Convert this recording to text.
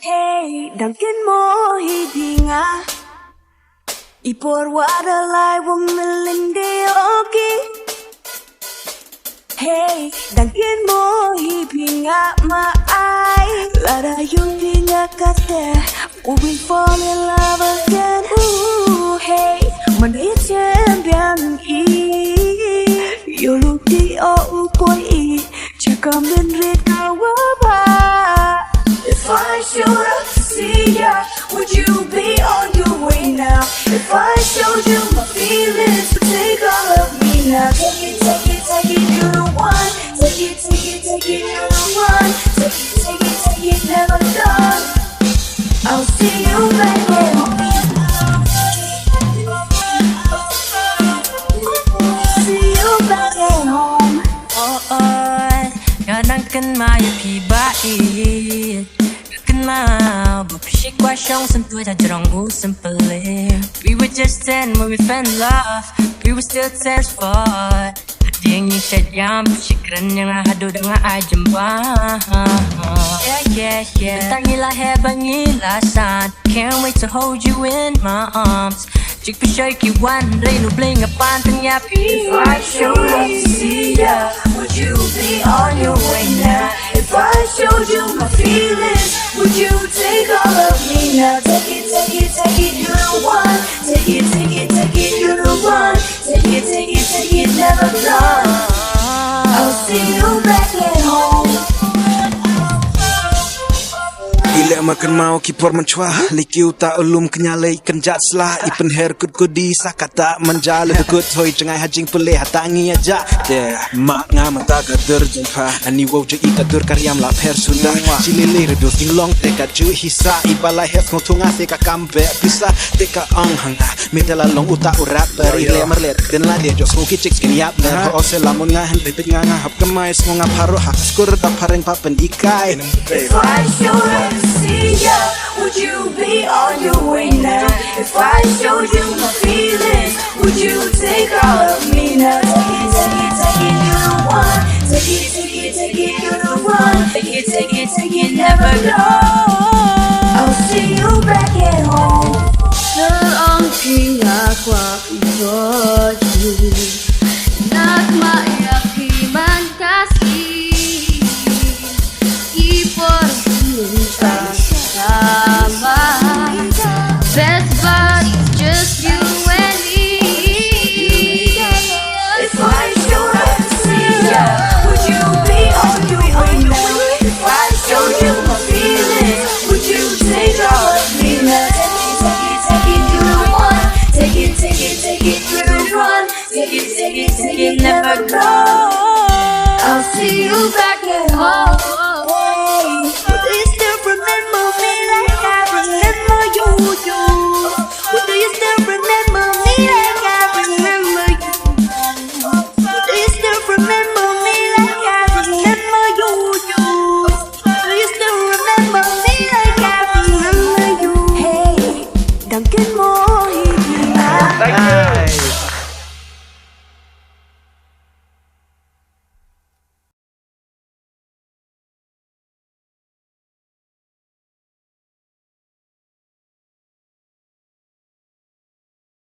Hey, Duncan Mohibinga y por Waterline Womelindioki. Hey, Duncan Mohibinga maai Lara yung pinakate we fall in love again. Ooh, hey, mani champion e yo look the boy check on the red kawa. If I showed up to see ya, would you be on your way now? If I showed you my feelings, would take all of me now? Take it, take it, take it, you're the one. Take it, take it, take it, you're the one. Take it, take it, take it, never done. I'll see you back at home. See you back at home. Kadang mai pi bai Kenal berpisik kuasyong sentuh jajarong sempelih. We were just 10 when we fell in love. We were still 10 spot. Dia nyicat yang bersyikran yang hadu dengan ajembah. Yeah Tangilah hebat ngilasan. Can't wait to hold you in my arms. Jik bersyaki wan Reinu bling apan tenyapi. If I showed up to see ya, would you be on your way now? If I showed you my feelings, would you take all of me now? Take it, take it, take it, you're the one. Take it, take it, take it, you're the one. Take it, take it, take it, never done. I'll see you back at home. Gila makan mau kipor mencuah likiu tak ulum kenyalai kenjat selah ipen her kut kudi sakata menjala dekut hoi cengai hajing pelih hatangi aja deh mak ngam tak kader jumpa ani wow je ikadur karyam la per sudah cilili redo tinglong teka ju hisa ibalai het ngotunga teka kambe bisa teka hanga mitala long uta urat beri le merlet den la dia jos ngoki cik skin yap ner ho selamun ngahen ripit nganga hap kemai semonga paro hak skur tak pareng papen ikai. If I showed up to see ya, would you be on your way now? If I showed you my feelings, would you take all of me now? Take it, take it, take it, you're the one. Take it, take it, take it, you're the one. Take it, take it, take it, never go. I'll see you back at home. Seorang pihak waktu nak mayakiman kasih ipor minta sama. Best buddies, just you and me. If I showed up to see ya, would you be on your way now? If I showed you my feelings, would you take all of me now? Take it, you're the one. Take it, take it, take it, you're the one. Take it, take it, take it, never go. I'll see you back at home.